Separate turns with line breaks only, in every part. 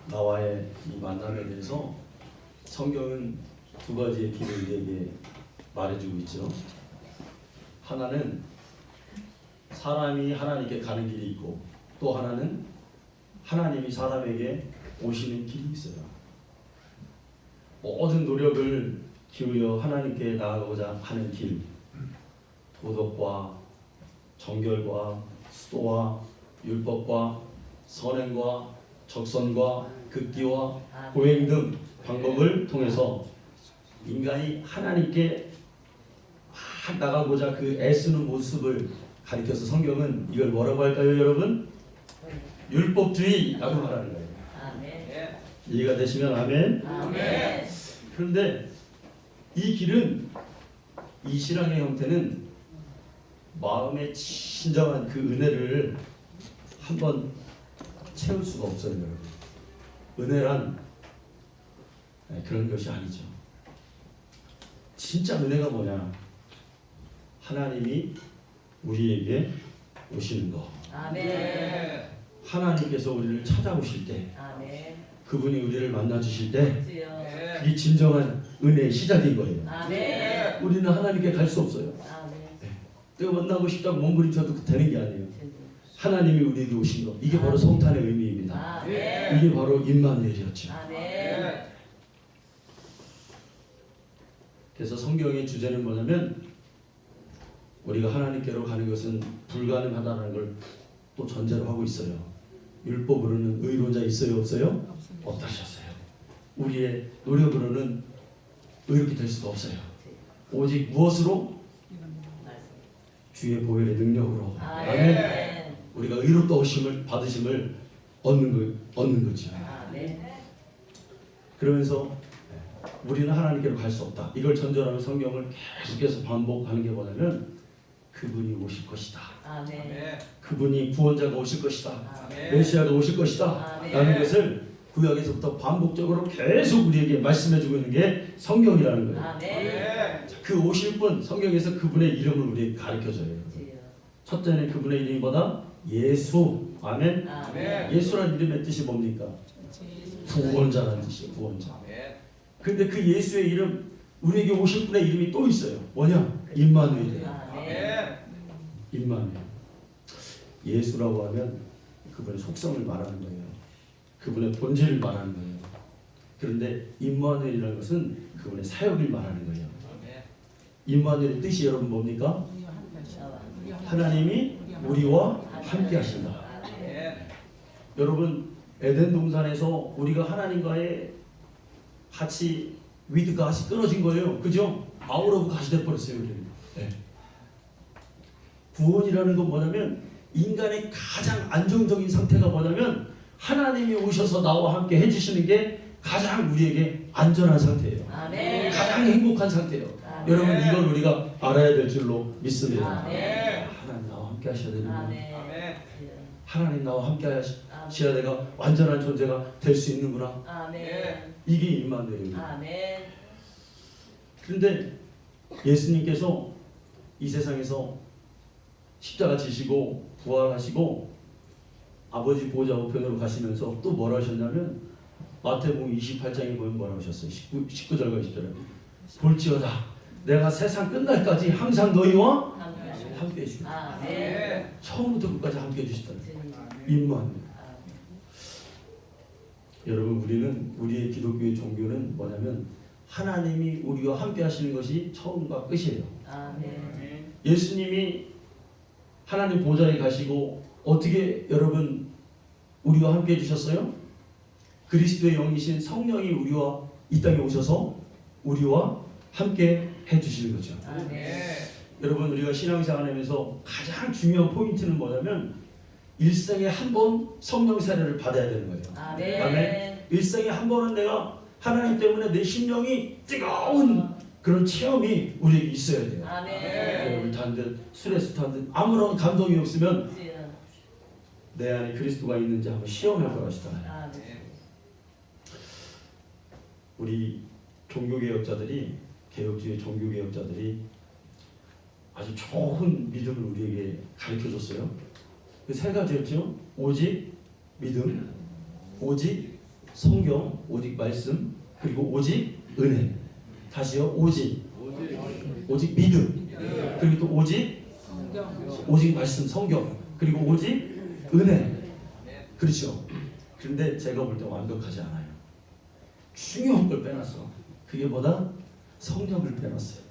나와의 이 만남에 대해서 성경은 두 가지의 길을 우리에게 말해주고 있죠. 하나는 사람이 하나님께 가는 길이 있고, 또 하나는 하나님이 사람에게 오시는 길이 있어요. 모든 노력을 기울여 하나님께 나아가고자 하는 길, 도덕과 정결과 수도와 율법과 선행과 적선과 극기와 고행 등 방법을 통해서 인간이 하나님께 막 나가고자 그 애쓰는 모습을 가리켜서 성경은 이걸 뭐라고 할까요, 여러분? 율법주의라고 말하는 거예요.
아멘.
이해가 되시면 아멘.
아멘.
그런데 이 길은, 이 신앙의 형태는 마음의 진정한 그 은혜를 한번 채울 수가 없어요, 여러분. 은혜란 그런 것이 아니죠. 진짜 은혜가 뭐냐? 하나님이 우리에게 오시는 거.
아멘.
하나님께서 우리를 찾아오실 때,
아멘.
그분이 우리를 만나 주실 때,
주여.
그게 진정한 은혜의 시작인 거예요.
아멘.
우리는 하나님께 갈 수 없어요.
아멘.
내가 만나고 싶다고 몸부림쳐도 되는 게 아니에요. 하나님이 우리에게 오신 거, 이게 바로 성탄의 의미입니다.
아멘.
이게 바로 임마누엘이었죠.
아멘.
그래서 성경의 주제는 뭐냐면, 우리가 하나님께로 가는 것은 불가능하다는 걸 또 전제로 하고 있어요. 율법으로는 의로운 자 있어요, 없어요? 없다셨어요. 우리의 노력으로는 의롭게 될 수가 없어요. 오직 무엇으로? 주의 보혈의 능력으로.
아멘.
우리가 의롭다오심을 받으심을 얻는 거죠.
아멘.
그러면서 우리는 하나님께로 갈 수 없다. 이걸 전제로 성경을 계속해서 반복하는 게 뭐냐면, 그분이 오실 것이다.
아멘.
그분이 구원자가 오실 것이다.
아멘.
메시아가 오실 것이다.
아멘.
라는 것을 구약에서부터 반복적으로 계속 우리에게 말씀해주고 있는 게 성경이라는 거예요.
아멘.
그 오실 분, 성경에서 그분의 이름을 우리에게 가르쳐줘요.
주여.
첫째는 그분의 이름이 뭐다? 예수. 아멘.
아멘.
예수라는 이름의 뜻이 뭡니까? 구원자라는 뜻이에요. 구원자. 그런데 그 예수의 이름, 우리에게 오실 분의 이름이 또 있어요. 뭐냐? 임마누엘이에요.
아멘.
임마누엘. 예수라고 하면 그분의 속성을 말하는 거예요. 그분의 본질을 말하는 거예요. 그런데 임마누엘이라는 것은 그분의 사역을 말하는 거예요. 임마누엘의 뜻이 여러분 뭡니까? 하나님이 우리와 함께 하신다. 여러분, 에덴 동산에서 우리가 하나님과의 같이 위드 갓이 끊어진 거예요. 그죠? 아웃 오브 갓이 돼버렸어요. 네. 구원이라는 건 뭐냐면, 인간의 가장 안정적인 상태가 뭐냐면, 하나님이 오셔서 나와 함께 해주시는 게 가장 우리에게 안전한 상태예요.
아멘.
가장 행복한 상태예요.
아멘.
여러분, 이걸 우리가 알아야 될 줄로 믿습니다.
아멘.
하나님 나와 함께 하셔야 되는구나.
아멘.
하나님 나와 함께 하셔야 내가 완전한 존재가 될 수 있는구나.
아멘.
이게 임마누엘입니다.
아멘.
그런데 예수님께서 이 세상에서 십자가 지시고 부활하시고 아버지 보좌 우편으로 가시면서 또 뭐라 하셨냐면, 마태복음 28장에 보면 뭐라 하셨어요? 19절과 20절에 볼지어다 내가 세상 끝날까지 항상 너희와 함께 해주겠다.
아멘.
처음부터 끝까지 함께 해주시다. 임마누엘. 여러분, 우리의 기독교의 종교는 뭐냐면, 하나님이 우리와 함께 하시는 것이 처음과 끝이에요.
아멘.
예수님이 하나님 보좌에 가시고 어떻게 여러분 우리와 함께 해주셨어요? 그리스도의 영이신 성령이 우리와 이 땅에 오셔서 우리와 함께 해주시는 거죠.
아멘.
여러분, 우리가 신앙생활 하면서 가장 중요한 포인트는 뭐냐면, 일생에 한 번 성령 세례를 받아야 되는 거죠.
아멘.
아멘. 일생에 한 번은 내가 하나님 때문에 내 심령이 뜨거운 그런 체험이 우리에게 있어야 돼요.
아멘.
물 탄 듯, 스트레스 탄 듯, 아무런 감동이 없으면
주여.
내 안에 그리스도가 있는지 한번 시험해 보라시잖아요.
아멘.
우리 종교개혁자들이, 개혁주의 종교개혁자들이 아주 좋은 믿음을 우리에게 가르쳐줬어요. 그 세 가지였죠. 오직 믿음, 오직 성경, 오직 말씀, 그리고 오직 은혜. 다시요. 오직 믿음, 그리고 또 오직 말씀, 성경, 그리고 오직 은혜. 그렇죠. 그런데 제가 볼 때 완벽하지 않아요. 중요한 걸 빼놨어. 그게 뭐다? 성령을 빼놨어요.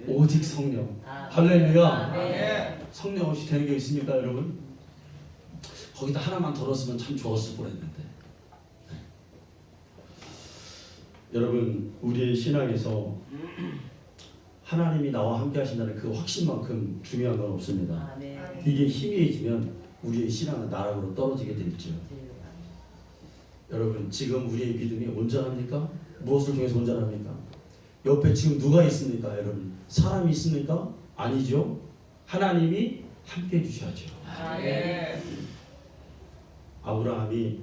오직 성령. 할렐루야. 성령 없이 되는 게 있습니까, 여러분? 거기다 하나만 더 넣었으면 참 좋았을 뻔했는데. 여러분, 우리의 신앙에서 하나님이 나와 함께 하신다는 그 확신만큼 중요한 건 없습니다. 이게 희미해지면 우리의 신앙은 나락으로 떨어지게 되죠. 여러분, 지금 우리의 믿음이 온전합니까? 무엇을 통해서 온전합니까? 옆에 지금 누가 있습니까, 여러분? 사람이 있습니까? 아니죠. 하나님이 함께 해주셔야죠. 하나님이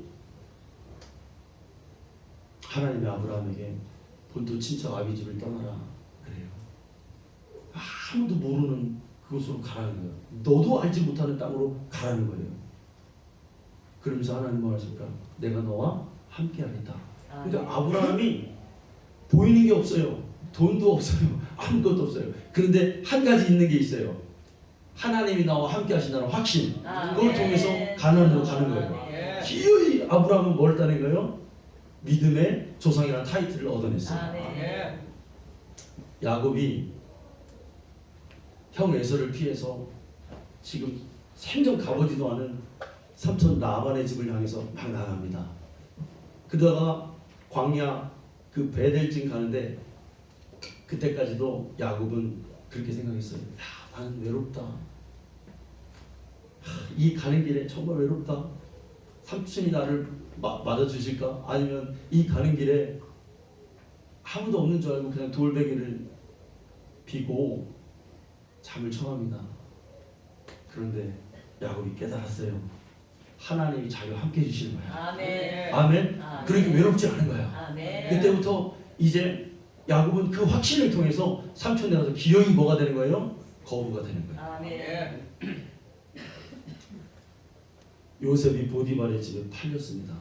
아브라함에게 본토 친척 아비집을 떠나라 그래요. 아무도 모르는 그곳으로 가라는 거예요. 너도 알지 못하는 땅으로 가라는 거예요. 그러면서 하나님 뭐 하실까? 내가 너와 함께 하겠다. 그러니까 아브라함이 보이는 게 없어요. 돈도 없어요. 아무것도 없어요. 그런데 한 가지 있는 게 있어요. 하나님이 나와 함께 하신다는 확신. 그걸 통해서 가나안으로 가는 거예요. 기어이 아브라함은 뭘 따낸 거예요? 믿음의 조상이라는 타이틀을 얻어냈어요. 야곱이 형 에서를 피해서 지금 생전 가보지도 않은 삼촌 라반의 집을 향해서 막 나갑니다. 그러다가 광야 그 베델쯤 가는데 그때까지도 야곱은 그렇게 생각했어요. 야, 나는 외롭다. 이 가는 길에 정말 외롭다. 삼촌이 나를 맞아주실까? 아니면 이 가는 길에 아무도 없는 줄 알고 그냥 돌베개를 비고 잠을 청합니다. 그런데 야곱이 깨달았어요. 하나님이 자기와 함께 해주시는 거야. 아멘. 그러니까 외롭지 않은 거야. 그때부터 이제 야곱은 그 확신을 통해서 삼촌에 가서 기어이 뭐가 되는 거예요? 거부가 되는 거예요. 요셉이 보디발의 집에 팔렸습니다.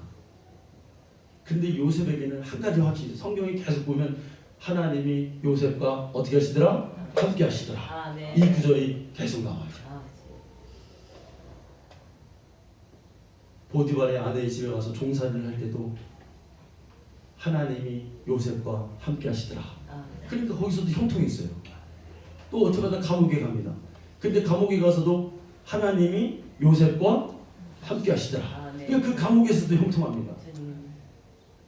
근데 요셉에게는 한 가지 확신이, 성경이 계속 보면 하나님이 요셉과 어떻게 하시더라? 함께 하시더라. 이 구절이 계속 나와요. 보디발의 아내의 집에 가서 종살이를 할 때도 하나님이 요셉과 함께 하시더라. 그러니까 거기서도 형통이 있어요. 또 어떻게 하다 감옥에 갑니다. 근데 감옥에 가서도 하나님이 요셉과 함께 하시더라. 그러니까 그 감옥에서도 형통합니다.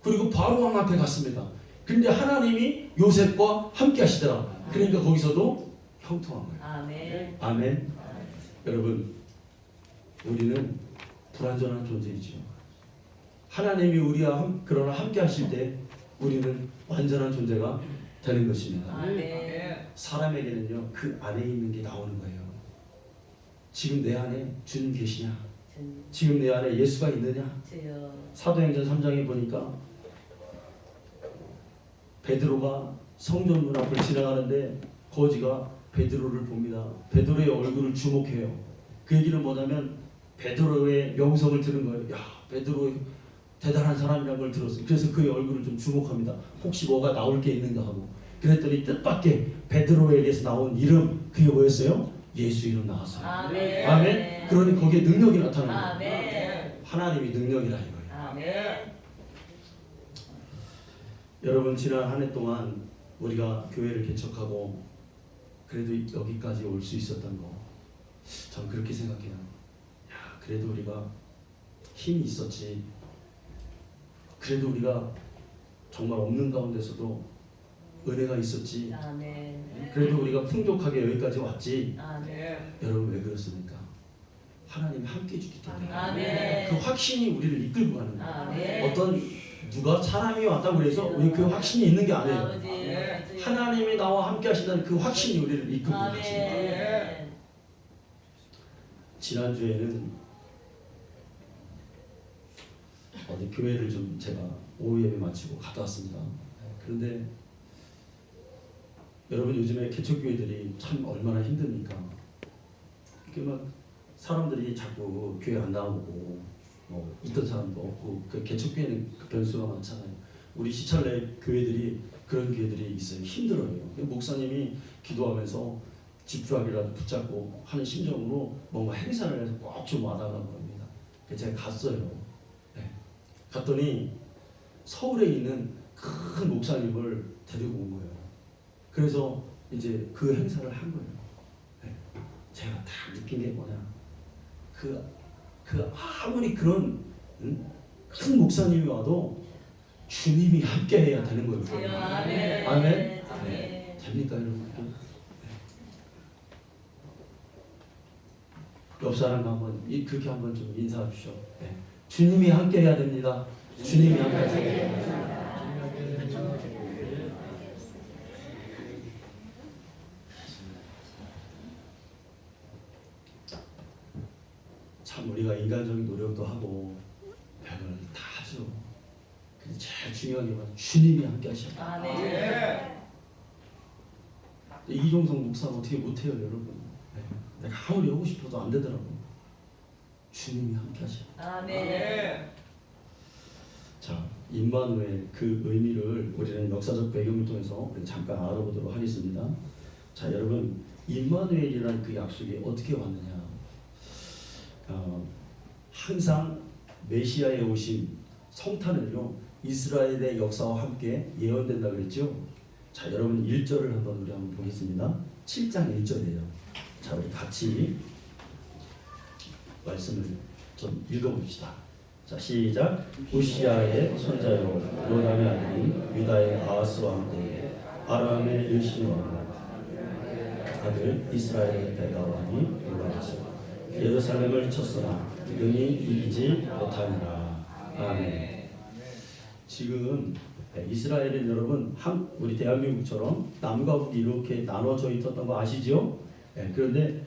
그리고 바로왕 앞에 갔습니다. 근데 하나님이 요셉과 함께 하시더라. 그러니까 거기서도 형통한 거예요. 아멘. 여러분, 우리는 불완전한 존재이죠. 하나님이 우리와 그러나 함께 하실 때 우리는 완전한 존재가 되는 것입니다. 사람에게는요, 그 안에 있는 게 나오는 거예요. 지금 내 안에 주님 계시냐? 지금 내 안에 예수가 있느냐? 사도행전 3장에 보니까 베드로가 성전 문 앞을 지나가는데 거지가 베드로를 봅니다. 베드로의 얼굴을 주목해요. 그 얘기는 뭐냐면 베드로의 명성을 들은 거예요. 야, 베드로 대단한 사람이라는 걸 들었어요. 그래서 그의 얼굴을 좀 주목합니다. 혹시 뭐가 나올 게 있는가 하고. 그랬더니 뜻밖의 베드로에게서 나온 이름, 그게 뭐였어요? 예수 이름 나왔어요. 아멘. 그러니 거기에 능력이 나타나는 거예요. 하나님이 능력이라 이거예요. 여러분, 지난 한 해 동안 우리가 교회를 개척하고 그래도 여기까지 올 수 있었던 거, 전 그렇게 생각해요. 야, 그래도 우리가 힘이 있었지. 그래도 우리가 정말 없는 가운데서도 은혜가 있었지. 그래도 우리가 풍족하게 여기까지 왔지. 여러분, 왜 그렇습니까? 하나님이 함께 해주기 때문에. 그 확신이 우리를 이끌고 가는 거예요. 어떤 누가 사람이 왔다고 그래서 우리 그 확신이 있는 게 아니에요. 하나님이 나와 함께 하신다는 그 확신이 우리를 이끌고 가십니다. 지난주에는 어디 교회를 좀 제가 오후 예배 마치고 갔다 왔습니다. 그런데 여러분, 요즘에 개척교회들이 참 얼마나 힘듭니까? 이렇게 막 사람들이 자꾸 교회 안 나오고 뭐 있던 사람도 없고 그 개척교회는 그 변수가 많잖아요. 우리 시찰내 교회들이 그런 교회들이 있어요. 힘들어요. 목사님이 기도하면서 집주하기라도 붙잡고 하는 심정으로 뭔가 행사를 해서 꼭 좀 와달라고 합니다. 그래서 제가 갔어요. 네. 갔더니 서울에 있는 큰 목사님을 데리고 온 거예요. 그래서 이제 그 행사를 한 거예요. 네. 제가 다 느낀 게 뭐냐, 그 아무리 그런 큰 목사님이 와도 주님이 함께해야 되는 거예요.
아멘.
아멘.
아멘.
네. 됩니까 여러분? 옆 사람 한번 그렇게 한번 좀 인사하십시오. 네. 주님이 함께해야 됩니다. 주님이 함께해야 됩니다. 참 우리가 인간적인 노력도 하고 별걸 다 하죠. 근데 제일 중요한 게 뭐냐? 주님이 함께 하셔요.
아멘.
이종성 목사는 어떻게 못해요 여러분? 네. 내가 아무리 하고 싶어도 안 되더라고. 주님이 함께 하셔요.
아멘.
자, 임마누엘 그 의미를 우리는 역사적 배경을 통해서 우리 잠깐 알아보도록 하겠습니다. 자, 여러분 임마누엘이라는 그 약속이 어떻게 왔느냐? 항상 메시아의 오심, 성탄은요 이스라엘의 역사와 함께 예언된다 그랬죠. 자, 여러분 1절을 우리 한번 보겠습니다. 7장 1절이에요. 자, 우리 같이 말씀을 좀 읽어봅시다. 자, 시작. 우시아의 손자요 요담의 아들인 유다의 아하스 왕 때에 아람의 요신 왕 아들 이스라엘의 베가 왕이 올라와서 예루살렘을 쳤으나 능히 이기지 못하니라. 아멘. 지금 이스라엘은 여러분 우리 대한민국처럼 남과 북이 이렇게 나눠져 있었던 거 아시죠? 그런데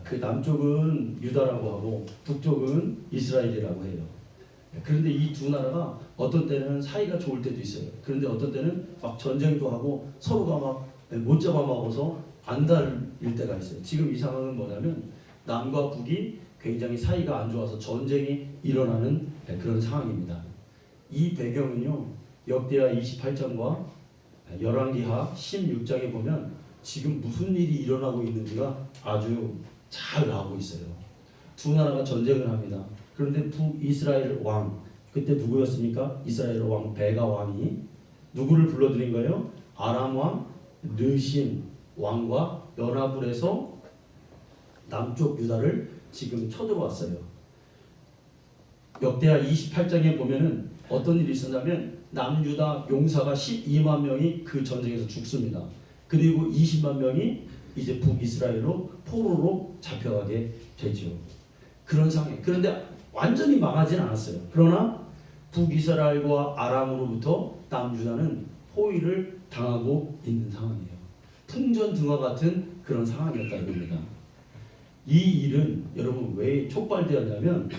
그 남쪽은 유다라고 하고 북쪽은 이스라엘이라고 해요. 그런데 이 두 나라가 어떤 때는 사이가 좋을 때도 있어요. 그런데 어떤 때는 막 전쟁도 하고 서로가 막 못 잡아먹어서 안달일 때가 있어요. 지금 이 상황은 뭐냐면 남과 북이 굉장히 사이가 안 좋아서 전쟁이 일어나는 그런 상황입니다. 이 배경은요 역대하 28장과 열왕기하 16장에 보면 지금 무슨 일이 일어나고 있는지가 아주 잘 나오고 있어요. 두 나라가 전쟁을 합니다. 그런데 북이스라엘 왕, 그때 누구였습니까? 이스라엘 왕 베가 왕이 누구를 불러들인 거예요? 아람 왕 르신 왕과 연합을 해서 남쪽 유다를 지금 쳐들어왔어요. 역대하 28장에 보면은 어떤 일이 있었냐면 남유다 용사가 12만 명이 그 전쟁에서 죽습니다. 그리고 20만 명이 이제 북이스라엘로 포로로 잡혀가게 되죠. 그런 상황. 그런데 완전히 망하지는 않았어요. 그러나 북이스라엘과 아람으로부터 남유다는 포위를 당하고 있는 상황이에요. 풍전등화 같은 그런 상황이었다 이겁니다. 이 일은 여러분 왜 촉발되었냐면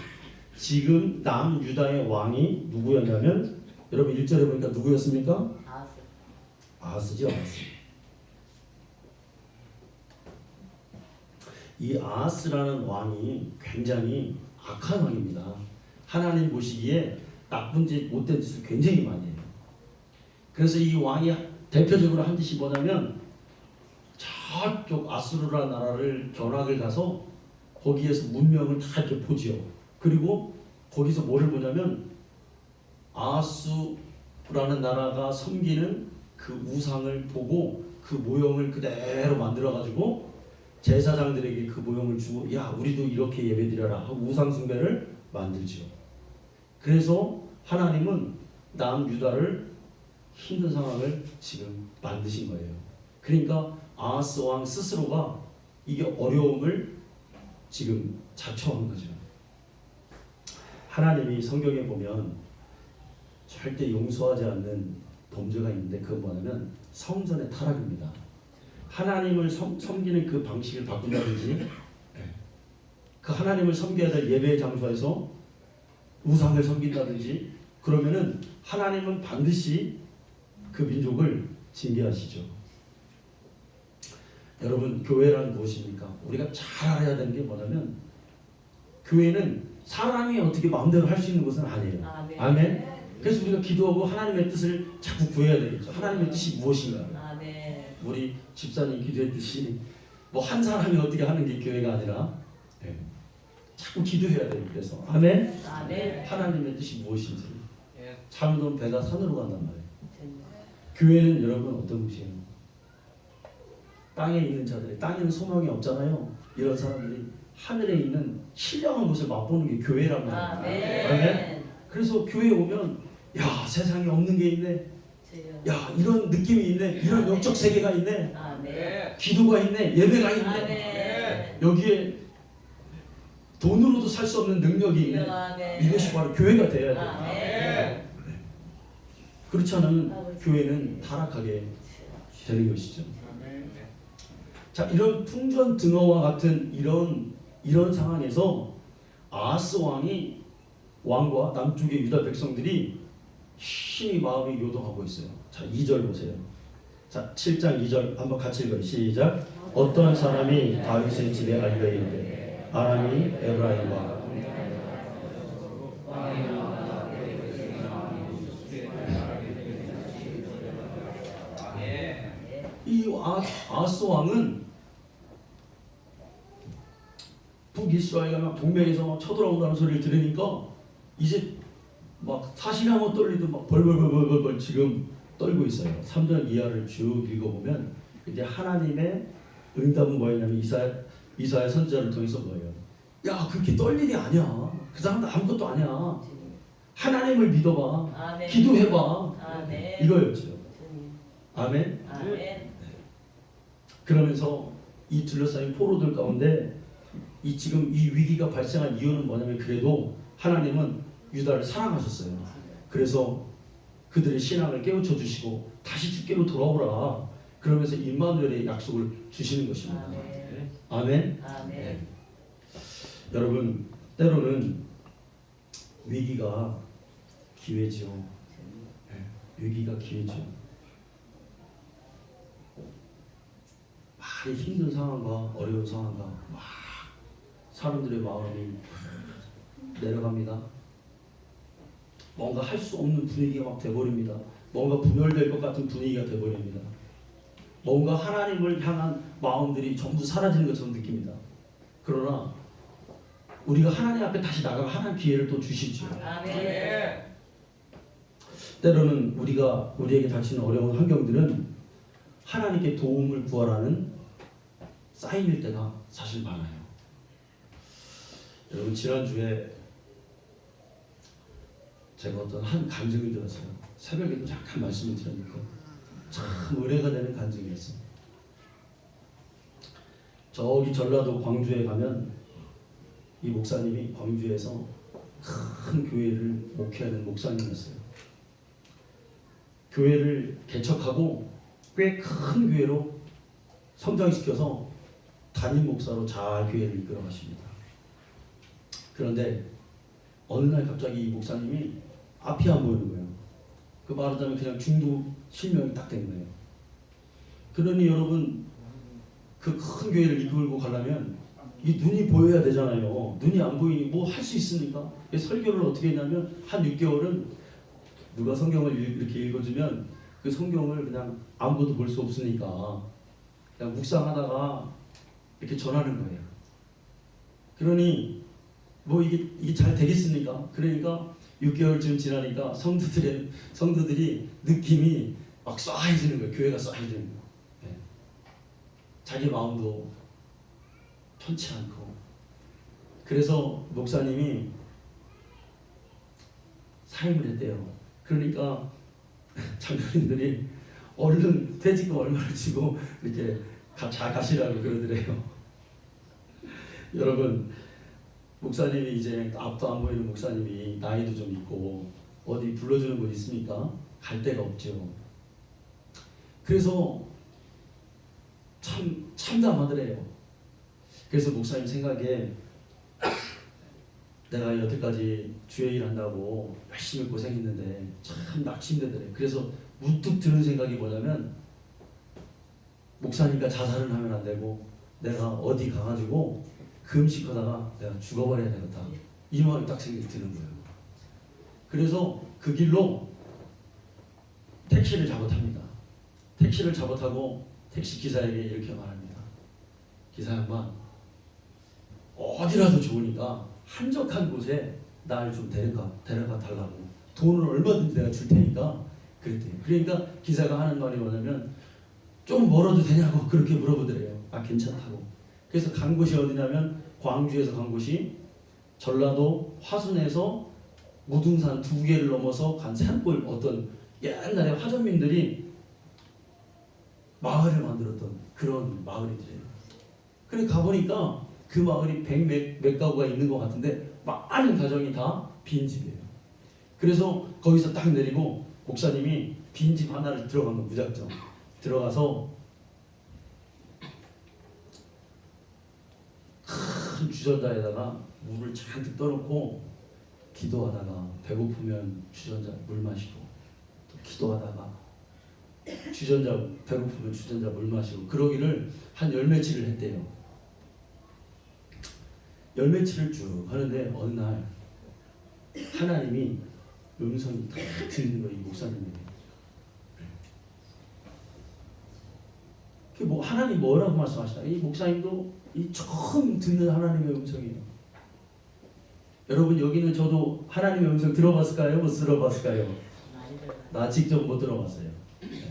지금 남유다의 왕이 누구였냐면 여러분 1절에 보니까 누구였습니까? 아하스죠. 아하스. 이 아하스라는 왕이 굉장히 악한 왕입니다. 하나님 보시기에 나쁜 짓, 못된 짓을 굉장히 많이 해요. 그래서 이 왕이 대표적으로 한 짓이 뭐냐면 저쪽 아수르라 나라를 견학을 가서 거기에서 문명을 다 이렇게 보지요. 그리고 거기서 뭐를 보냐면 아하스라는 나라가 섬기는 그 우상을 보고 그 모형을 그대로 만들어 가지고 제사장들에게 그 모형을 주고 야 우리도 이렇게 예배드려라 하고 우상 숭배를 만들지요. 그래서 하나님은 남유다를 힘든 상황을 지금 만드신 거예요. 그러니까 아하스 왕 스스로가 이게 어려움을 지금 자초한 거죠. 하나님이 성경에 보면 절대 용서하지 않는 범죄가 있는데 그건 뭐냐면 성전의 타락입니다. 하나님을 섬기는 그 방식을 바꾼다든지 그 하나님을 섬겨야 될 예배의 장소에서 우상을 섬긴다든지 그러면은 하나님은 반드시 그 민족을 징계하시죠. 여러분 교회란 무엇입니까? 우리가 잘 알아야 되는 게 뭐냐면 교회는 사람이 어떻게 마음대로 할 수 있는 것은 아니에요.
아멘.
아멘. 그래서 우리가 기도하고 하나님의 뜻을 자꾸 구해야 되겠죠. 하나님의 뜻이 무엇인가.
아멘.
우리 집사님 기도했듯이 뭐 한 사람이 어떻게 하는 게 교회가 아니라 자꾸 기도해야 돼요. 그래서 아멘.
아멘.
하나님의 뜻이 무엇인지.
예.
잘못하면 배가 산으로 간단 말이에요. 교회는 여러분 어떤 곳이에요? 땅에 있는 자들이, 땅에는 소망이 없잖아요. 이런 사람들이 하늘에 있는 신령한 것을 맛보는 게 교회란 말이에요.
아멘.
그래서 교회에 오면 야 세상에 없는 게 있네.
주여.
야 이런 느낌이 있네. 이런 영적 세계가 있네.
아멘.
기도가 있네. 예배가 있네.
아멘.
여기에 돈으로도 살 수 없는 능력이 있네.
아멘.
이것이 바로 교회가 되어야 돼요.
아멘.
그렇지 않으면 교회는 타락하게 되는 것이죠.
아멘.
자, 이런 풍전등어와 같은 이런 상황에서 아하스 왕이 왕과 남쪽의 유다 백성들이 힘이 마음이 요동하고 있어요. 자, 2절 보세요. 자, 7장 2절 한번 같이 읽어요. 시작. 어떤 사람이 다윗의 집에 알려 이르되 아람이 에브라임과 이 아하스 왕은 북이스라엘과 막 동맹에서 막 쳐들어온다는 소리를 들으니까 이제 막 사시나무 떨리도 막 벌벌벌벌벌 지금 떨고 있어요. 3절 이하를 쭉 읽어보면 이제 하나님의 응답은 뭐였냐면 이사야 선지자를 통해서 뭐예요? 야 그렇게 떨 일이 아니야. 그 사람도 아무것도 아니야. 하나님을 믿어봐.
아멘.
기도해봐.
아멘.
이거였죠.
주님.
아멘.
아멘.
그러면서 이 둘러싸인 포로들 가운데 지금 이 위기가 발생한 이유는 뭐냐면 그래도 하나님은 유다를 사랑하셨어요. 그래서 그들의 신앙을 깨우쳐 주시고 다시 주께로 돌아오라. 그러면서 임마누엘의 약속을 주시는 것입니다.
아멘.
아멘.
아멘.
여러분 때로는 위기가 기회죠. 위기가 기회죠. 많이 힘든 상황과 어려운 상황과 막 사람들의 마음이 내려갑니다. 뭔가 할 수 없는 분위기가 막 돼버립니다. 뭔가 분열될 것 같은 분위기가 돼버립니다. 뭔가 하나님을 향한 마음들이 전부 사라지는 것처럼 느낍니다. 그러나 우리가 하나님 앞에 다시 나가고 하나님 기회를 또 주시죠.
아멘.
때로는 우리에게 닥치는 어려운 환경들은 하나님께 도움을 구하라는 사인일 때가 사실 많아요. 여러분 지난주에 제가 어떤 한 간증을 들었어요. 새벽에도 잠깐 말씀을 드렸는데 참 은혜가 되는 간증이었어요. 저기 전라도 광주에 가면 이 목사님이 광주에서 큰 교회를 목회하는 목사님이었어요. 교회를 개척하고 꽤 큰 교회로 성장시켜서 담임 목사로 잘 교회를 이끌어 가십니다. 그런데 어느 날 갑자기 이 목사님이 앞이 안 보이는 거예요. 그 말하자면 그냥 중도 실명이 딱 된 거예요. 그러니 여러분 그 큰 교회를 이끌고 가려면 이 눈이 보여야 되잖아요. 눈이 안 보이니 뭐 할 수 있습니까? 설교를 어떻게 했냐면 한 6개월은 누가 성경을 이렇게 읽어주면 그 성경을 그냥 아무것도 볼 수 없으니까 그냥 묵상하다가 이렇게 전하는 거예요. 그러니 뭐 이게 잘 되겠습니까? 그러니까 6개월쯤 지나니까 성도들이 느낌이 막 쏴해지는 거예요. 교회가 쏴해지는 거예요. 네. 자기 마음도 편치 않고. 그래서 목사님이 사임을 했대요. 그러니까 장로님들이 얼른 퇴직금 얼마를 주고 이렇게 잘 가시라고 그러더래요. 여러분 목사님이 이제 앞도 안 보이는 목사님이 나이도 좀 있고 어디 불러주는 곳 있습니까? 갈 데가 없죠. 그래서 참 참담하더래요. 그래서 목사님 생각에 내가 여태까지 주의 일 한다고 열심히 고생했는데 참 낙심되더래. 그래서 문득 드는 생각이 뭐냐면 목사니까 자살은 하면 안 되고 내가 어디 가가지고 금식하다가 내가 죽어버려야 되겠다. 이 마음이 딱 생각이 드는 거예요. 그래서 그 길로 택시를 잡아탑니다. 택시를 잡아타고 택시 기사에게 이렇게 말합니다. 기사 양반, 어디라도 좋으니까 한적한 곳에 날 좀 데려가 달라고. 돈을 얼마든지 내가 줄 테니까 그랬대요. 그러니까 기사가 하는 말이 뭐냐면 좀 멀어도 되냐고 그렇게 물어보더래요. 아, 괜찮다고. 그래서 간 곳이 어디냐면 광주에서 간 곳이 전라도 화순에서 무등산 2개를 넘어서 간 산골, 어떤 옛날에 화전민들이 마을을 만들었던 그런 마을이더래요. 그래 가보니까 그 마을이 100몇 가구가 있는 것 같은데 많은 가정이 다 빈집이에요. 그래서 거기서 딱 내리고 목사님이 빈집 하나를 들어간 거, 무작정 들어가서 큰 주전자에다가 물을 잔뜩 떠놓고 기도하다가 배고프면 주전자 물 마시고, 또 기도하다가 주전자 배고프면 주전자 물 마시고, 그러기를 한 열 며칠을 했대요. 열 며칠을 쭉 하는데 어느 날 하나님이 음성이 딱 들리는 거예요, 이 목사님에게. 그 뭐 하나님 뭐라고 말씀하시나? 이 목사님도 이 처음 듣는 하나님의 음성이에요. 여러분, 여기는 저도 하나님의 음성 들어봤을까요? 못 들어봤을까요? 나 직접 못 들어봤어요.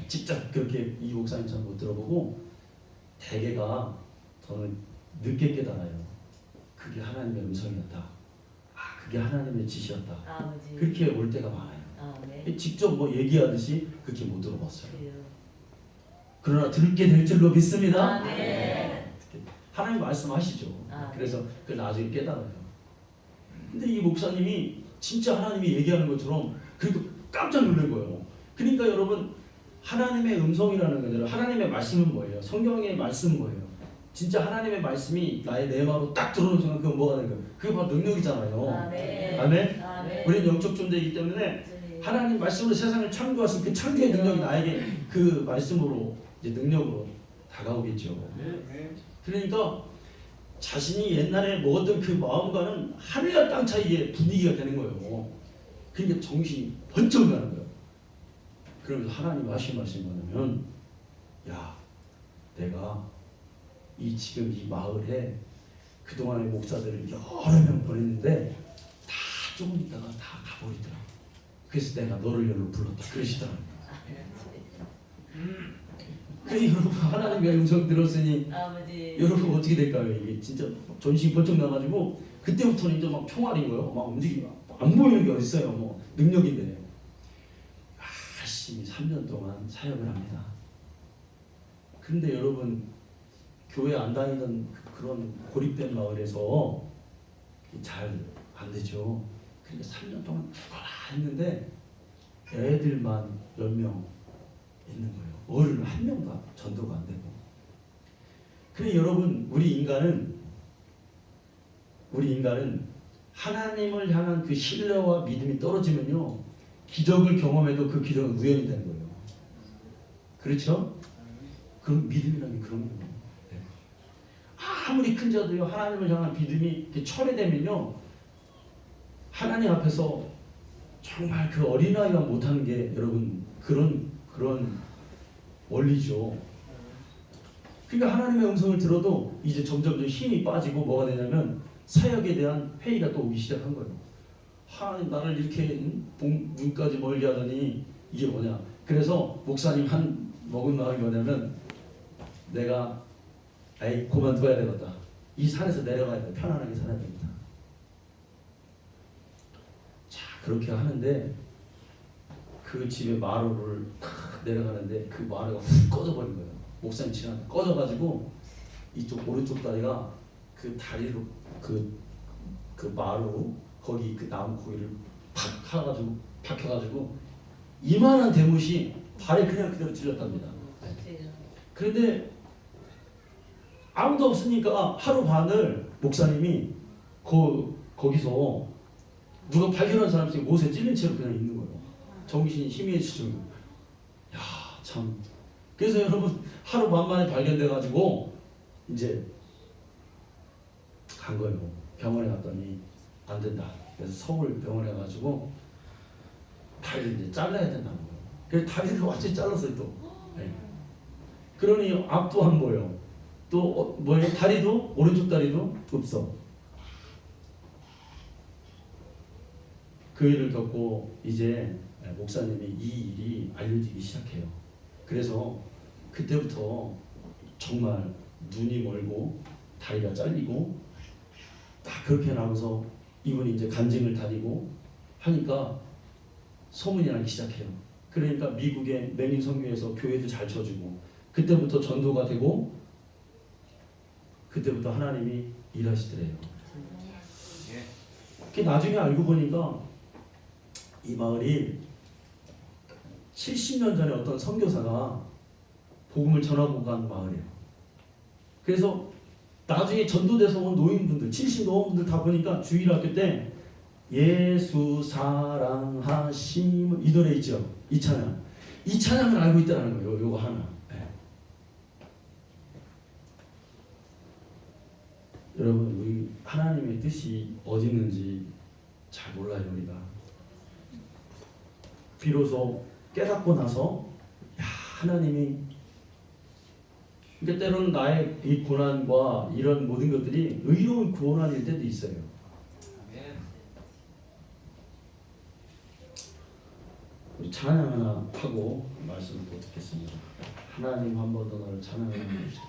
직접 그렇게 이 목사님처럼 못 들어보고, 대개가 저는 늦게 깨달아요. 그게 하나님의 음성이었다. 아, 그게 하나님의 지시였다.
아버지.
그렇게 올 때가 많아요.
아, 네.
직접 뭐 얘기하듯이 그렇게 못 들어봤어요.
그래요.
그러나 들게 될 줄로 믿습니다.
아, 네.
하나님 말씀하시죠.
아,
그래서 그 나중에 깨달아요. 근데 이 목사님이 진짜 하나님이 얘기하는 것처럼 그리고 깜짝 놀란 거예요. 그러니까 여러분, 하나님의 음성이라는 거죠. 하나님의 말씀은 뭐예요? 성경의 말씀은 뭐예요? 진짜 하나님의 말씀이 나의 내마로 딱 들어오는 순간 그건 뭐가 되는 거예요? 그게 바로 능력이잖아요.
아멘.
아멘?
아멘.
우리는 영적 존재이기 때문에 하나님 말씀으로 세상을 창조하신 그 창조의 능력이 나에게 그 말씀으로 이제 능력으로 다가오겠죠. 그러니까 자신이 옛날에 먹었던 그 마음과는 하늘과 땅 차이의 분위기가 되는 거예요. 그러니까 정신이 번쩍 나는 거예요. 그러면서 하나님 하신 말씀이 뭐냐면, 야, 내가 지금 이 마을에 그동안의 목사들을 여러 명 보냈는데 다 조금 있다가 다 가버리더라. 그래서 내가 너를 여기로 불렀다. 그러시더라고요. 그래, 여러분, 하나님의 음성 들었으니
아버지.
여러분 어떻게 될까요? 이게 진짜 전신이 번쩍 나가지고 그때부터는 이제 막 총알인 거예요. 막 움직이고 안 보이는 게 어딨어요. 뭐 능력인데 열심히 3년 동안 사역을 합니다. 그런데 여러분, 교회 안 다니던 그런 고립된 마을에서 잘 안 되죠. 그러니까 3년 동안 죽어라 했는데 애들만 10명 있는 거예요. 어른 한 명도 전도가 안 되고. 그래, 여러분, 우리 인간은 하나님을 향한 그 신뢰와 믿음이 떨어지면요, 기적을 경험해도 그 기적은 우연이 되는 거예요. 그렇죠? 그 믿음이라는 게 그런 거예요. 네. 아무리 큰 자도요, 하나님을 향한 믿음이 이렇게 철회되면요, 하나님 앞에서 정말 그 어린아이가 못하는 게 여러분 그런 원리죠. 그러니까 하나님의 음성을 들어도 이제 점점 힘이 빠지고 뭐가 되냐면 사역에 대한 회의가 또 오기 시작한 거예요. 하나님, 나를 이렇게 눈까지 멀게 하더니 이게 뭐냐. 그래서 목사님 먹은 마음이 뭐냐면, 내가 그만둬야 되겠다. 이 산에서 내려가야 돼. 편안하게 살아야 되겠다. 자, 그렇게 하는데 그 집의 마루를 내려가는데 그 마루가 훅 꺼져버린 거예요. 목사님 지나가 꺼져가지고 이쪽 오른쪽 다리가 그 다리로 그 마루 거기 그 나무 고기를 박혀가지고 이만한 대못이 발에 그냥 그대로 찔렸답니다. 그런데 아무도 없으니까 하루 반을 목사님이 거기서 누가 발견한 사람 중에 못에 찔린 채로 그냥 있는 거예요. 정신이 희미해지죠. 야, 참. 그래서 여러분, 하루 반 만에 발견돼가지고 이제 간 거예요. 병원에 갔더니 안 된다. 그래서 서울 병원에 가지고 다리를 이제 잘라야 된다는 거예요. 그래서 다리를 완전히 잘랐어요 또. 네. 그러니 앞도 안 보여. 또 뭐예요? 다리도 오른쪽 다리도 없어. 그 일을 겪고 이제 목사님이 이 일이 알려지기 시작해요. 그래서 그때부터 정말 눈이 멀고 다리가 잘리고 딱 그렇게 나면서 이분이 이제 간증을 다니고 하니까 소문이 나기 시작해요. 그러니까 미국의 맹인 선교에서 교회도 잘 쳐주고 그때부터 전도가 되고 그때부터 하나님이 일하시더래요. 그 나중에 알고 보니까 이 마을이 70년 전에 어떤 선교사가 복음을 전하고 간 마을이에요. 그래서 나중에 전도돼서 온 노인분들, 70 노인분들 다 보니까 주일학교 때 예수 사랑하심 이 노래 있죠? 이 찬양. 이 찬양을 알고 있다는 거예요. 요거 하나. 네. 여러분 우리 하나님의 뜻이 어디 있는지 잘 몰라요 우리가. 비로소 깨닫고 나서 야 하나님이 그러니까 때로는 나의 이 고난과 이런 모든 것들이 의로운 구원일 때도 있어요. 우리 찬양 하나 하고 말씀을 또 듣겠습니다. 하나님 한 번 더 너를 찬양해 주시옵소서.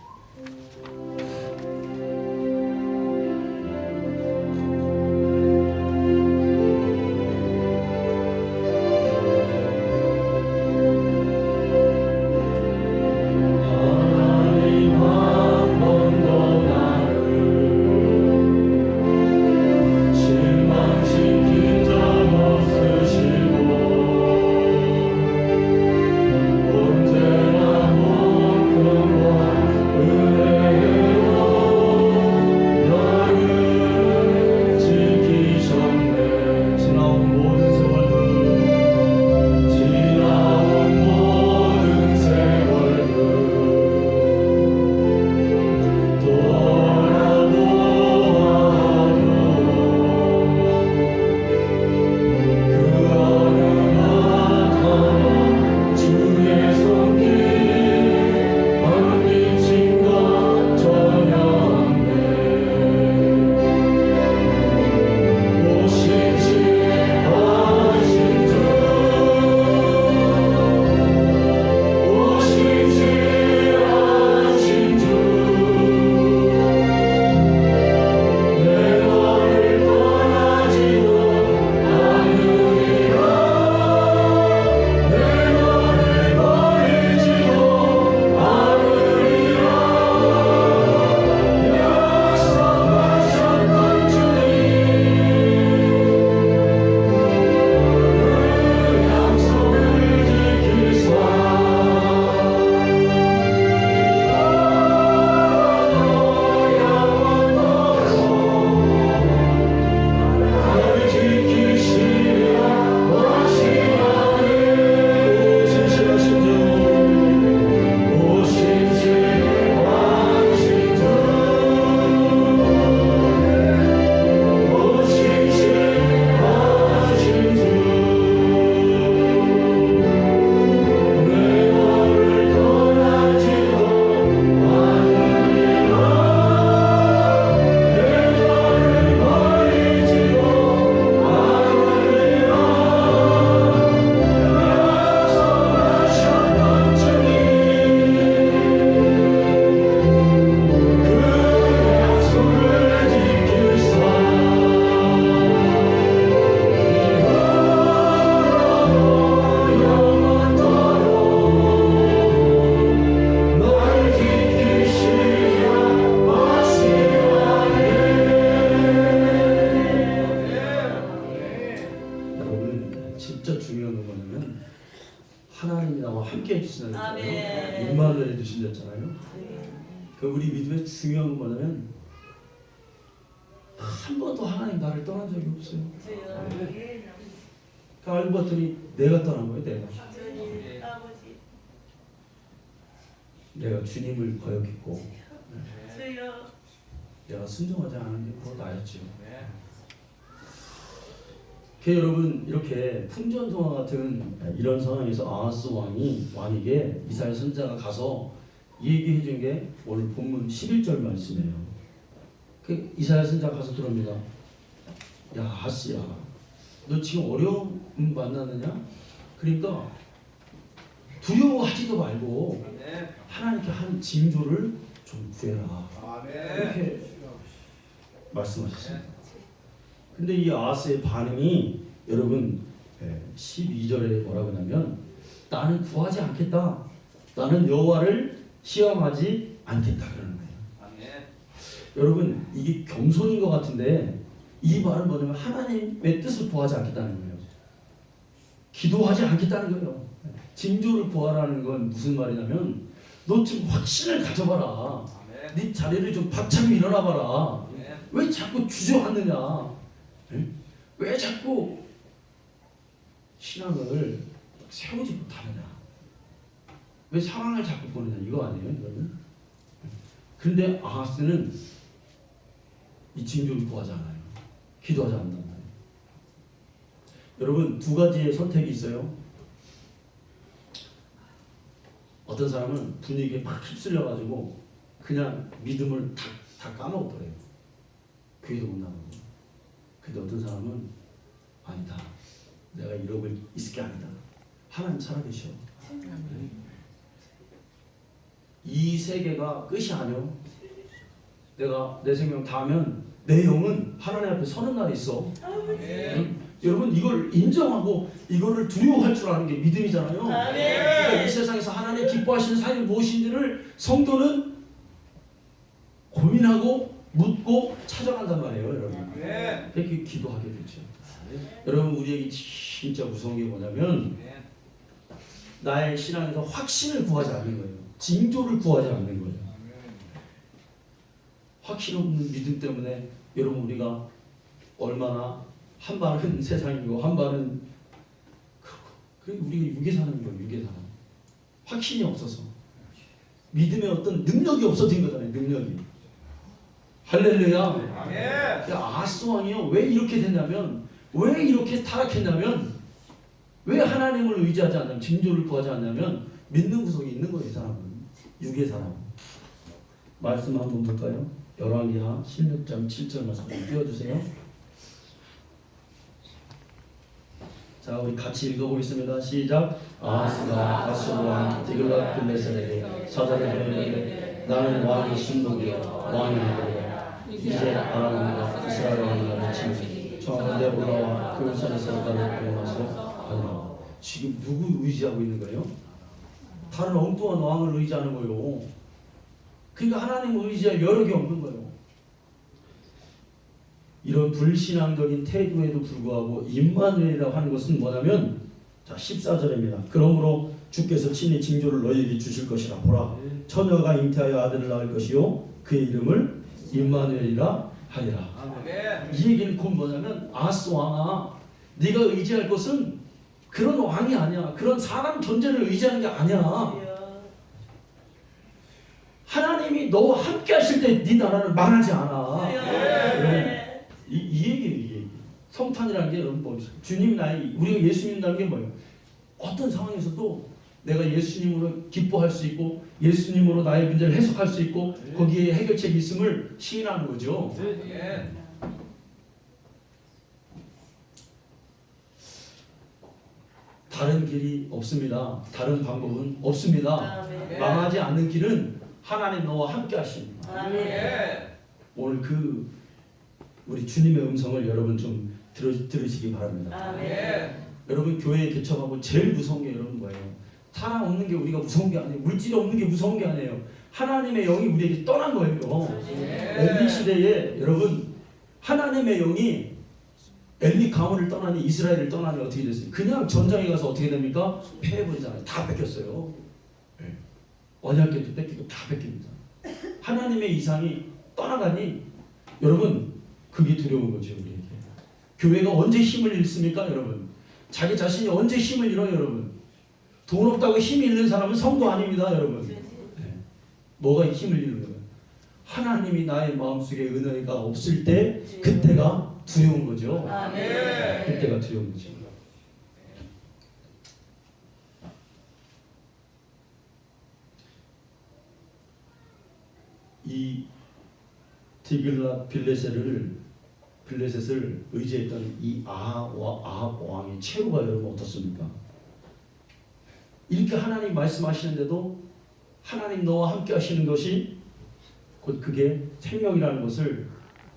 임마누엘 해주신댔잖아요. 그 우리 믿음의 중요한 건 뭐냐면 한 번도 하나님 나를 떠난 적이 없어요. 그 알고 봤더니 내가 떠난 거예요. 내가 주님을 거역했고 내가 순종하지 않은 게 바로 나였죠. 여러분 이렇게 풍전성화 같은 이런 상황에서 아하스 왕에게 이사야 선지자가 가서 얘기해 준 게 오늘 본문 11절 말씀이에요. 그 이사야 선지자가 가서 그럽니다. 야 아하스야, 너 지금 어려움 만나느냐? 그러니까 두려워하지도 말고
아멘.
하나님께 한 징조를 좀 구해라.
아멘.
이렇게 말씀하셨습니다. 근데 이 아하스의 반응이 여러분 12절에 뭐라고 하냐면 나는 구하지 않겠다. 나는 여호와를 시험하지 않겠다 그러는 거예요.
아멘.
여러분 이게 겸손인 것 같은데 이 말은 뭐냐면 하나님의 뜻을 구하지 않겠다는 거예요. 기도하지 않겠다는 거예요. 징조를 구하라는 건 무슨 말이냐면 너 지금 확신을 가져봐라.
아멘.
네 자리를 좀 박차고 일어나봐라.
아멘.
왜 자꾸 주저하느냐? 왜 자꾸 신앙을 세우지 못하느냐? 왜 상황을 자꾸 보느냐? 이거 아니에요, 이거는? 그런데 아하스는 이 징조를 구하지 않아요. 기도하지 않는단 말이에요. 여러분 두 가지의 선택이 있어요. 어떤 사람은 분위기에 막 휩쓸려가지고 그냥 믿음을 다 까먹어버려요. 교회도 못 나가고. 근데 어떤 사람은 아니다. 내가 이러고 있을 게 아니다. 하나님 살아계셔. 이 세계가 끝이 아니요. 내가 내 생명 다하면 내 영은 하나님 앞에 서는 날이 있어. 응? 여러분 이걸 인정하고 이거를 두려워할 줄 아는 게 믿음이잖아요. 그러니까 이 세상에서 하나님 기뻐하시는 삶이 무엇인지를 성도는 고민하고 묻고 찾아간단 말이에요, 여러분. 그렇게 기도하게 되죠. 여러분 우리에게 진짜 무서운 게 뭐냐면 나의 신앙에서 확신을 구하지 않는 거예요. 징조를 구하지 않는 거예요. 확신 없는 믿음 때문에 여러분 우리가 얼마나 한 발은 세상이고 한 발은 그리고 우리가 육에 사는 거예요. 육에 사는 확신이 없어서 믿음의 어떤 능력이 없어진 거잖아요. 능력이. 할렐루야.
아멘.
아하스 왕이요 왜 이렇게 됐냐면 왜 이렇게 타락했냐면 왜 하나님을 의지하지 않냐면 징조를 구하지 않냐면 믿는 구석이 있는 거예요. 이 사람은 육의 사람. 말씀 한번 볼까요? 열왕기하 16장 7절 말씀 좀 띄워주세요. 자 우리 같이 읽어보겠습니다. 시작. 아하스가 아수르 왕 디글랏빌레셀에게 사자를 보내는데 나는 왕의 신복이요 왕의 아들이야. 이제 아람 왕과 이스라엘 왕과 치니 청하는데 올라와 그 산에서 나를 구원하시러 하니라. 지금 누구 의지하고 있는 거예요? 다른 엉뚱한 왕을 의지하는 거예요. 그러니까 하나님을 의지할 여력이 없는 거예요. 이런 불신앙적인 태도에도 불구하고 임마누엘이라고 하는 것은 뭐냐면 자 14절입니다. 그러므로 주께서 친히 징조를 너희에게 주실 것이라. 보라 처녀가 잉태하여 아들을 낳을 것이요 그의 이름을 임마누엘이라 하리라.
아멘.
이 얘기는 곧 뭐냐면 아하스 왕아 네가 의지할 것은 그런 왕이 아니야. 그런 사람 존재를 의지하는 게 아니야. 하나님이 너와 함께 하실 때 네 나라를 말하지 않아. 여러분, 이 얘기예요. 이 얘기. 성탄이라는 게 여러분 뭐 주님 나이 우리가 예수 믿는다는 게 뭐예요? 어떤 상황에서도 내가 예수님으로 기뻐할 수 있고 예수님으로 나의 문제를 해석할 수 있고 거기에 해결책이 있음을 시인하는 거죠.
아멘.
다른 길이 없습니다. 다른 방법은 없습니다.
아멘.
망하지 않는 길은 하나님 너와 함께 하십니다.
아멘.
오늘 우리 주님의 음성을 여러분 좀 들으시기 바랍니다.
아멘.
여러분 교회에 개척하고 제일 무서운 게 여러분 뭐예요? 사람 없는 게 우리가 무서운 게 아니에요. 물질이 없는 게 무서운 게 아니에요. 하나님의 영이 우리에게 떠난 거예요. 엘리 시대에 여러분 하나님의 영이 엘리 가문을 떠나니 이스라엘을 떠나니 어떻게 됐어요? 그냥 전장에 가서 어떻게 됩니까? 패해버리잖아요. 다 뺏겼어요. 언약궤도 뺏기고 다 뺏깁니다. 하나님의 이상이 떠나가니 여러분 그게 두려운 거죠. 우리에게. 교회가 언제 힘을 잃습니까 여러분? 자기 자신이 언제 힘을 잃어요 여러분? 돈 없다고 힘이 잃는 사람은 성도 아닙니다 여러분. 뭐가 힘을 잃는 거예요? 하나님이 나의 마음속에 은혜가 없을 때 그때가 두려운 거죠.
아멘.
그때가 두려운 거죠. 이 디글랏 빌레셋을 의지했던 이 아합 왕의 최후가 여러분 어떻습니까? 이렇게 하나님 말씀하시는데도 하나님 너와 함께 하시는 것이 곧 그게 생명이라는 것을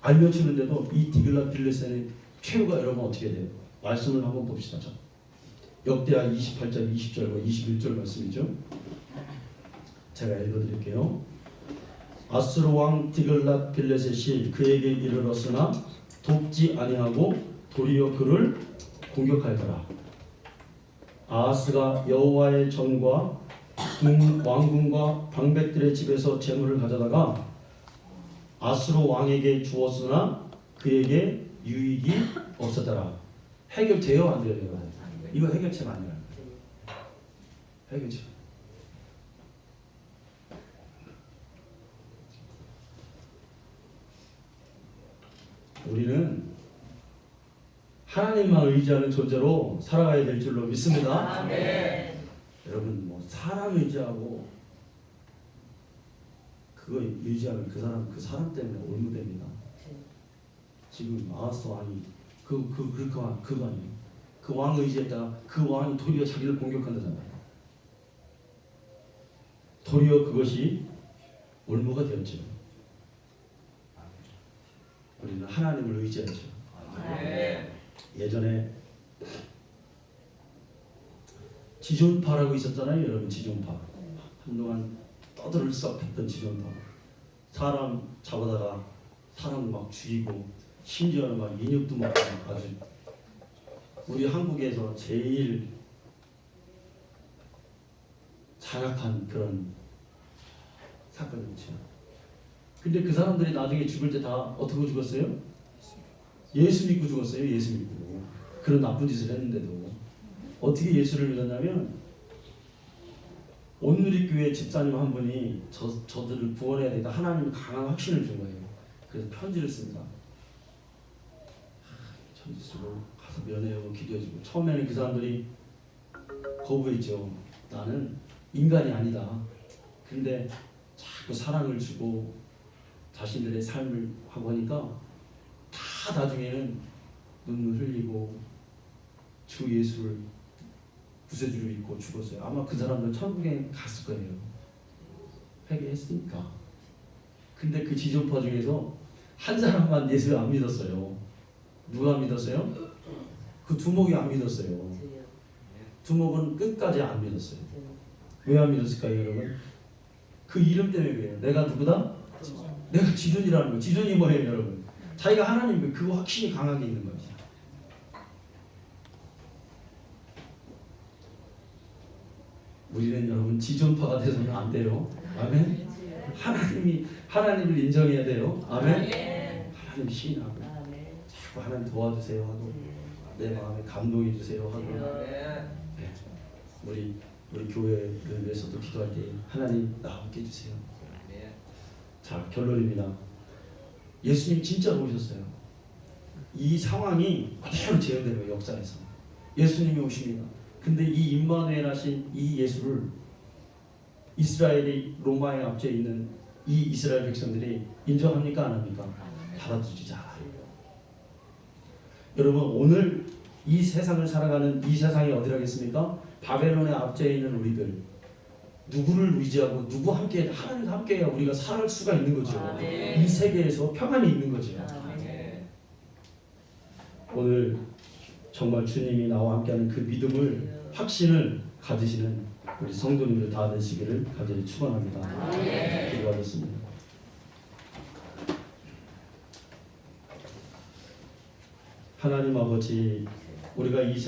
알려주는데도 이 디글랏 빌레셋의 최후가 여러분 어떻게 돼요? 말씀을 한번 봅시다. 자. 역대하 28절 20절과 21절 말씀이죠. 제가 읽어드릴게요. 아수르 왕 디글랏 빌레셋이 그에게 이르렀으나 돕지 아니하고 도리어 그를 공격하였더라. 아하스가 여호와의 전과 왕궁과 방백들의 집에서 재물을 가져다가 아수르 왕에게 주었으나 그에게 유익이 없었더라. 해결돼요 안 돼요? 이거 해결책 아니야. 해결책. 우리는 하나님만 의지하는 존재로 살아가야 될 줄로 믿습니다.
아멘.
여러분 뭐 사람 의지하고 그거 의지하면 그 사람 때문에 올무됩니다. 지금 아하스 왕이 그거 아니에요. 그 왕 의지했다가 그 왕이 도리어 자기를 공격한다잖아요. 도리어 그것이 올무가 되었죠. 우리는 하나님을 의지하죠.
아멘.
예전에 지존파라고 있었잖아요. 여러분 지존파. 한동안 떠들썩했던 지존파. 사람 잡아다가 사람 막 죽이고 심지어는 막 인육도 먹고 아주 우리 한국에서 제일 잔악한 그런 사건이죠. 근데 그 사람들이 나중에 죽을 때 다 어떻게 죽었어요? 예수 믿고 죽었어요. 예수 믿고. 그런 나쁜 짓을 했는데도 어떻게 예수를 믿었냐면 온누리교회 집사님 한 분이 저들을 구원해야 되겠다. 하나님이 강한 확신을 준 거예요. 그래서 편지를 씁니다. 편지 쓰고 가서 면회하고 기도해주고 처음에는 그 사람들이 거부했죠. 나는 인간이 아니다. 근데 자꾸 사랑을 주고 자신들의 삶을 하고 하니까 다 나중에는 눈물 흘리고 주 예수를 구세주를 믿고 죽었어요. 아마 그 사람들 천국에 갔을 거예요. 회개했으니까. 근데 그 지존파 중에서 한 사람만 예수를 안 믿었어요. 누가 믿었어요? 그 두목이 안 믿었어요. 두목은 끝까지 안 믿었어요. 왜 안 믿었을까요, 여러분? 그 이름 때문에 그래요. 내가 누구다? 내가 지존이라는 거. 지존이 뭐예요, 여러분? 자기가 하나님 그 확신이 강하게 있는 거예요. 우리는 여러분 지존파가 돼서는 안 돼요. 아멘. 하나님을 인정해야 돼요. 아멘. 하나님 시인하고 자꾸 하나님 도와주세요 하고 내 마음에 감동해 주세요 하고 네. 우리 교회를 위해서도 기도할 때 하나님 나 함께 해주세요. 자 결론입니다. 예수님 진짜로 오셨어요. 이 상황이 그대로 재현된 거예요. 역사에서 예수님이 오십니다. 근데 이 임마누엘 하신 이 예수를 이스라엘이 로마에 앞져 있는 이 이스라엘 백성들이 인정합니까? 안 합니까? 받아들이지 않아요. 여러분 오늘 이 세상을 살아가는 이 세상이 어디라겠습니까? 바벨론에 앞져 있는 우리들 누구를 의지하고 누구 함께 하나님과 함께해야 우리가 살 수가 있는 거죠.
아멘.
이 세계에서 평안이 있는 거죠.
아멘.
오늘 정말 주님이 나와 함께하는 그 믿음을 확신을 가지시는 우리 성도님들 다 되시기를 간절히 축원합니다. 기도하겠습니다. 하나님 아버지, 우리가 이 세상